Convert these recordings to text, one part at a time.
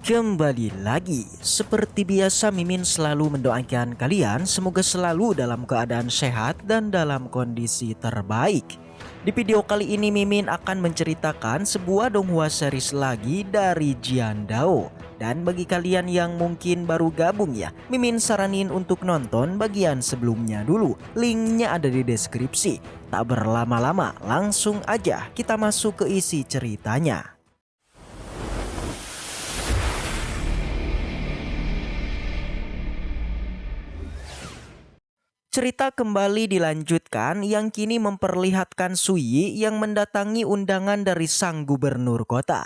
Kembali lagi, seperti biasa Mimin selalu mendoakan kalian semoga selalu dalam keadaan sehat dan dalam kondisi terbaik. Di video kali ini Mimin akan menceritakan sebuah donghua series lagi dari Jian Dao. Dan bagi kalian yang mungkin baru gabung ya, Mimin saranin untuk nonton bagian sebelumnya dulu. Linknya ada di deskripsi. Tak berlama-lama, langsung aja kita masuk ke isi ceritanya. Cerita kembali dilanjutkan yang kini memperlihatkan Sui yang mendatangi undangan dari sang gubernur kota.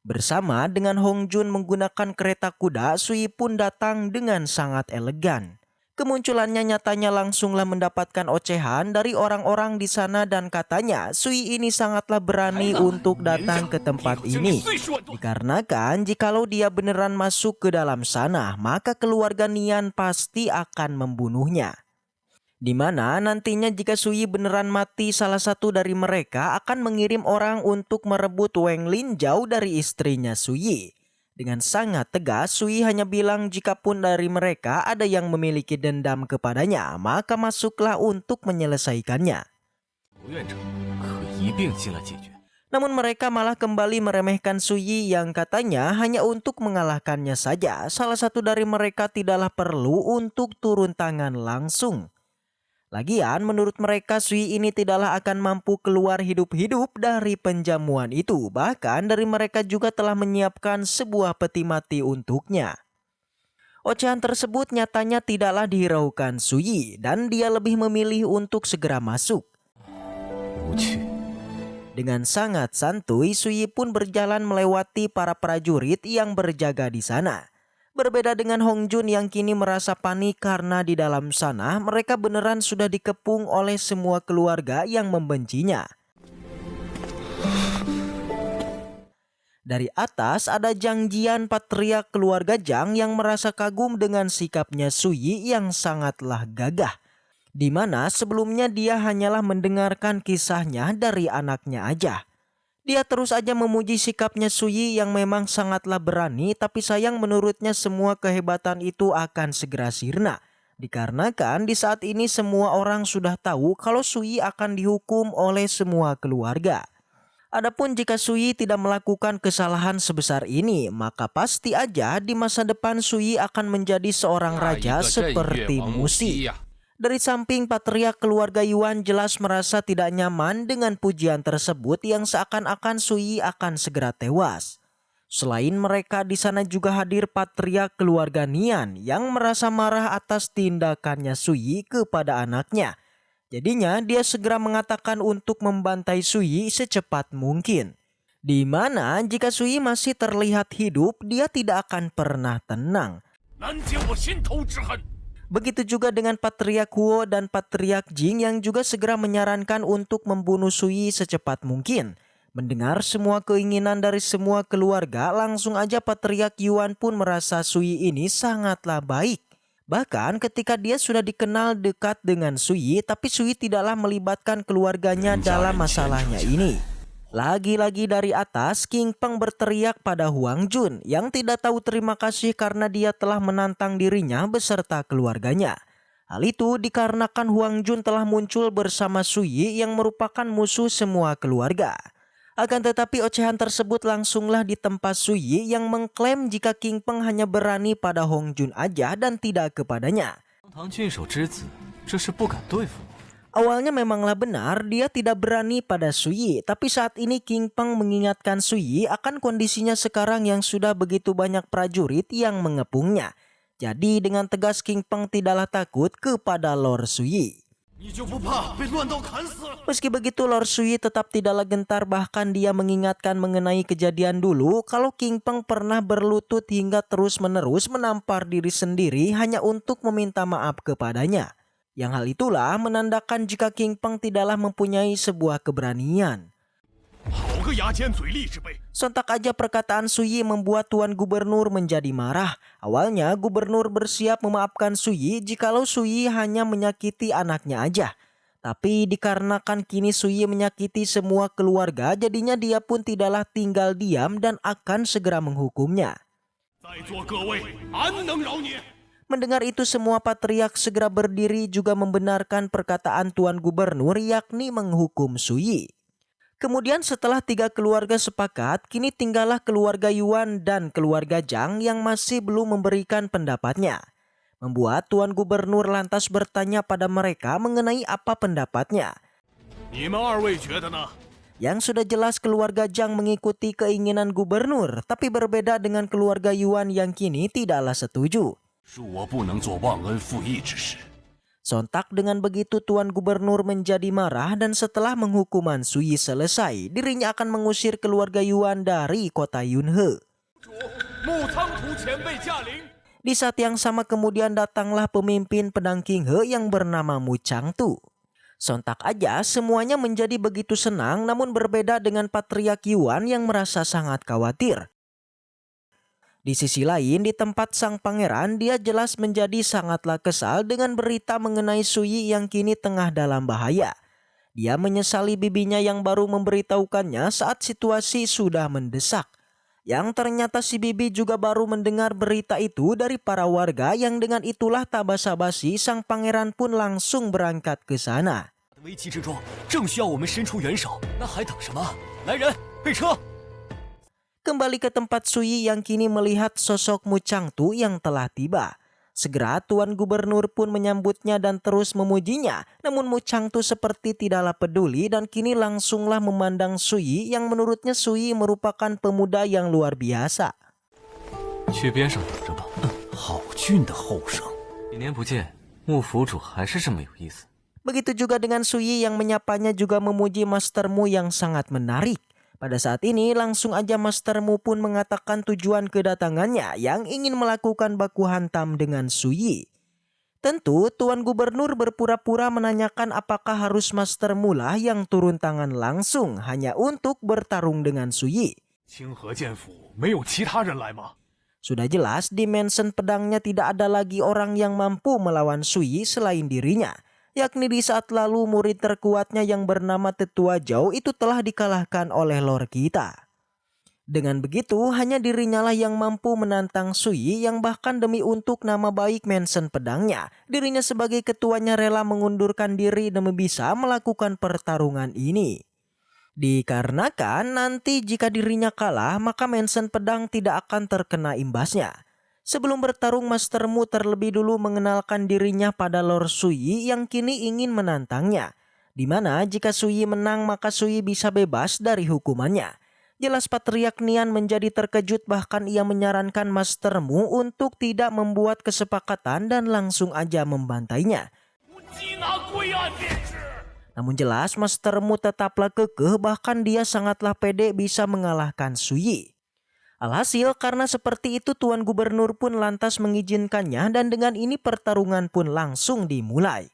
Bersama dengan Hong Jun menggunakan kereta kuda, Sui pun datang dengan sangat elegan. Kemunculannya nyatanya langsunglah mendapatkan ocehan dari orang-orang di sana dan katanya Sui ini sangatlah berani untuk datang ke tempat ini. Dikarenakan jikalau dia beneran masuk ke dalam sana, maka keluarga Nian pasti akan membunuhnya. Di mana nantinya jika Sui beneran mati, salah satu dari mereka akan mengirim orang untuk merebut Wang Lin jauh dari istrinya Sui. Dengan sangat tegas, Sui hanya bilang jikapun dari mereka ada yang memiliki dendam kepadanya, maka masuklah untuk menyelesaikannya. Namun mereka malah kembali meremehkan Sui yang katanya hanya untuk mengalahkannya saja. Salah satu dari mereka tidaklah perlu untuk turun tangan langsung. Lagian menurut mereka Sui ini tidaklah akan mampu keluar hidup-hidup dari penjamuan itu. Bahkan dari mereka juga telah menyiapkan sebuah peti mati untuknya. Ocehan tersebut nyatanya tidaklah dihiraukan Sui dan dia lebih memilih untuk segera masuk. Dengan sangat santuy, Sui pun berjalan melewati para prajurit yang berjaga di sana. Berbeda dengan Hong Jun yang kini merasa panik karena di dalam sana mereka beneran sudah dikepung oleh semua keluarga yang membencinya. Dari atas ada Zhang Jian, patriark keluarga Zhang yang merasa kagum dengan sikapnya Sui yang sangatlah gagah. Di mana sebelumnya dia hanyalah mendengarkan kisahnya dari anaknya aja. Dia terus aja memuji sikapnya Sui yang memang sangatlah berani, tapi sayang menurutnya semua kehebatan itu akan segera sirna. Dikarenakan di saat ini semua orang sudah tahu kalau Sui akan dihukum oleh semua keluarga. Adapun jika Sui tidak melakukan kesalahan sebesar ini, maka pasti aja di masa depan Sui akan menjadi seorang raja seperti Musi. Dari samping patriark keluarga Yuan jelas merasa tidak nyaman dengan pujian tersebut yang seakan-akan Sui akan segera tewas. Selain mereka di sana juga hadir patriark keluarga Nian yang merasa marah atas tindakannya Sui kepada anaknya. Jadinya dia segera mengatakan untuk membantai Sui secepat mungkin. Di mana jika Sui masih terlihat hidup, dia tidak akan pernah tenang. Begitu juga dengan Patriark Huo dan Patriark Jing yang juga segera menyarankan untuk membunuh Sui secepat mungkin. Mendengar semua keinginan dari semua keluarga, langsung aja Patriark Yuan pun merasa Sui ini sangatlah baik. Bahkan ketika dia sudah dikenal dekat dengan Sui, tapi Sui tidaklah melibatkan keluarganya dalam masalahnya ini. Lagi-lagi dari atas, King Peng berteriak pada Huang Jun yang tidak tahu terima kasih karena dia telah menantang dirinya beserta keluarganya. Hal itu dikarenakan Huang Jun telah muncul bersama Sui yang merupakan musuh semua keluarga. Akan tetapi ocehan tersebut langsunglah ditempa Sui yang mengklaim jika King Peng hanya berani pada Hong Jun aja dan tidak kepadanya. Awalnya memanglah benar dia tidak berani pada Sui, tapi saat ini King Peng mengingatkan Sui akan kondisinya sekarang yang sudah begitu banyak prajurit yang mengepungnya. Jadi dengan tegas King Peng tidaklah takut kepada Lord Sui. Meski begitu Lord Sui tetap tidaklah gentar, bahkan dia mengingatkan mengenai kejadian dulu kalau King Peng pernah berlutut hingga terus-menerus menampar diri sendiri hanya untuk meminta maaf kepadanya. Yang hal itulah menandakan jika King Peng tidaklah mempunyai sebuah keberanian. Sontak aja perkataan Sui membuat Tuan Gubernur menjadi marah. Awalnya gubernur bersiap memaafkan Sui jikalau Sui hanya menyakiti anaknya aja. Tapi dikarenakan kini Sui menyakiti semua keluarga, jadinya dia pun tidaklah tinggal diam dan akan segera menghukumnya. Mendengar itu semua patriark segera berdiri juga membenarkan perkataan Tuan Gubernur yakni menghukum Sui. Kemudian setelah 3 keluarga sepakat, kini tinggallah keluarga Yuan dan keluarga Zhang yang masih belum memberikan pendapatnya. Membuat Tuan Gubernur lantas bertanya pada mereka mengenai apa pendapatnya. Yang sudah jelas keluarga Zhang mengikuti keinginan gubernur, tapi berbeda dengan keluarga Yuan yang kini tidaklah setuju. Sontak dengan begitu Tuan Gubernur menjadi marah dan setelah menghukuman Sui selesai, dirinya akan mengusir keluarga Yuan dari kota Yunhe. Di saat yang sama kemudian datanglah pemimpin pedang Qinghe yang bernama Mu Changtu. Sontak aja semuanya menjadi begitu senang, namun berbeda dengan patriark Yuan yang merasa sangat khawatir. Di sisi lain, di tempat sang pangeran, dia jelas menjadi sangatlah kesal dengan berita mengenai Sui yang kini tengah dalam bahaya. Dia menyesali bibinya yang baru memberitahukannya saat situasi sudah mendesak. Yang ternyata si bibi juga baru mendengar berita itu dari para warga yang dengan itulah tak basa-basi sang pangeran pun langsung berangkat ke sana. Kembali ke tempat Sui yang kini melihat sosok Mu Changtu yang telah tiba. Segera Tuan Gubernur pun menyambutnya dan terus memujinya. Namun Mu Changtu seperti tidaklah peduli dan kini langsunglah memandang Sui yang menurutnya Sui merupakan pemuda yang luar biasa. Begitu juga dengan Sui yang menyapanya juga memuji mastermu yang sangat menarik. Pada saat ini langsung aja mastermu pun mengatakan tujuan kedatangannya yang ingin melakukan baku hantam dengan Sui. Tentu Tuan Gubernur berpura-pura menanyakan apakah harus mastermu lah yang turun tangan langsung hanya untuk bertarung dengan Sui. Sudah jelas di mansion pedangnya tidak ada lagi orang yang mampu melawan Sui selain dirinya. Yakni di saat lalu murid terkuatnya yang bernama Tetua Zhao itu telah dikalahkan oleh lord kita. Dengan begitu hanya dirinya lah yang mampu menantang Sui yang bahkan demi untuk nama baik mansion pedangnya, dirinya sebagai ketuanya rela mengundurkan diri demi bisa melakukan pertarungan ini. Dikarenakan nanti jika dirinya kalah maka mansion pedang tidak akan terkena imbasnya. Sebelum bertarung mastermu terlebih dulu mengenalkan dirinya pada Lord Sui yang kini ingin menantangnya. Dimana jika Sui menang maka Sui bisa bebas dari hukumannya. Jelas Patriark Nian menjadi terkejut bahkan ia menyarankan mastermu untuk tidak membuat kesepakatan dan langsung aja membantainya. Namun jelas mastermu tetaplah kekeh bahkan dia sangatlah pede bisa mengalahkan Sui. Alhasil karena seperti itu Tuan Gubernur pun lantas mengizinkannya dan dengan ini pertarungan pun langsung dimulai.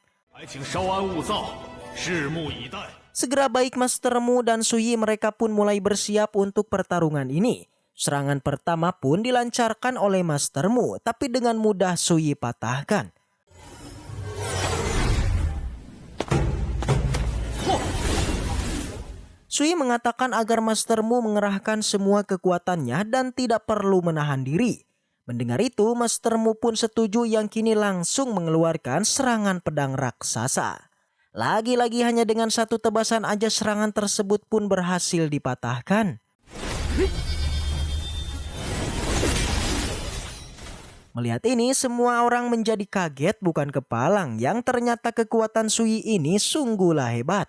Segera baik mastermu dan Sui mereka pun mulai bersiap untuk pertarungan ini. Serangan pertama pun dilancarkan oleh mastermu tapi dengan mudah Sui patahkan. Sui mengatakan agar mastermu mengerahkan semua kekuatannya dan tidak perlu menahan diri. Mendengar itu, mastermu pun setuju yang kini langsung mengeluarkan serangan pedang raksasa. Lagi-lagi hanya dengan satu tebasan aja serangan tersebut pun berhasil dipatahkan. Melihat ini, semua orang menjadi kaget bukan kepalang yang ternyata kekuatan Sui ini sungguhlah hebat.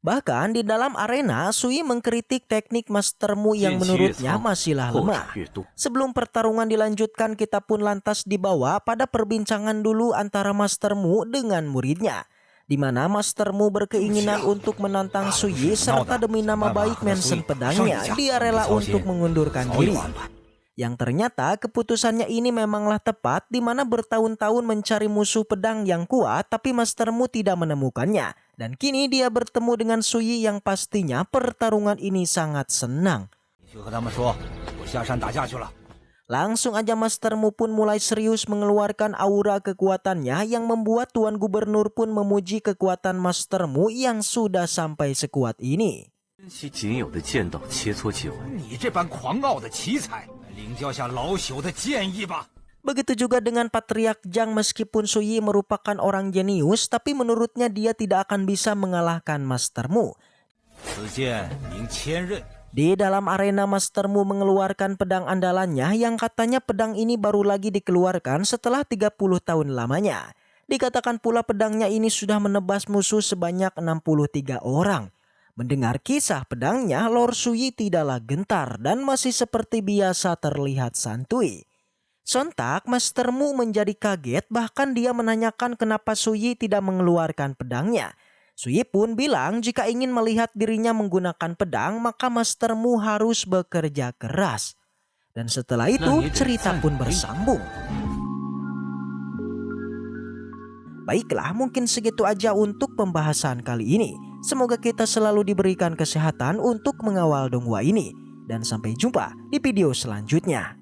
Bahkan di dalam arena, Sui mengkritik teknik mastermu yang menurutnya masihlah lemah. Sebelum pertarungan dilanjutkan, kita pun lantas dibawa pada perbincangan dulu antara mastermu dengan muridnya. Di mana mastermu berkeinginan untuk menantang Sui serta demi nama baik mansion pedangnya, dia rela untuk mengundurkan diri. Yang ternyata keputusannya ini memanglah tepat di mana bertahun-tahun mencari musuh pedang yang kuat tapi mastermu tidak menemukannya. Dan kini dia bertemu dengan Sui yang pastinya pertarungan ini sangat senang. Langsung aja mastermu pun mulai serius mengeluarkan aura kekuatannya yang membuat Tuan Gubernur pun memuji kekuatan mastermu yang sudah sampai sekuat ini. 领教下老朽的剑艺吧。 Begitu juga dengan Patriark Zhang, meskipun Su Yi merupakan orang jenius, tapi menurutnya dia tidak akan bisa mengalahkan Master Mu. 此剑名千仞， Di dalam arena, Master Mu mengeluarkan pedang andalannya yang katanya pedang ini baru lagi dikeluarkan setelah 30 tahun lamanya. Dikatakan pula pedangnya ini sudah menebas musuh sebanyak 63 orang. Mendengar kisah pedangnya, Lord Su Yi tidaklah gentar dan masih seperti biasa terlihat santuy. Sontak Master Mu menjadi kaget, bahkan dia menanyakan kenapa Su Yi tidak mengeluarkan pedangnya. Su Yi pun bilang jika ingin melihat dirinya menggunakan pedang maka Master Mu harus bekerja keras. Dan setelah itu cerita pun bersambung. Baiklah, mungkin segitu aja untuk pembahasan kali ini. Semoga kita selalu diberikan kesehatan untuk mengawal donghua ini. Dan sampai jumpa di video selanjutnya.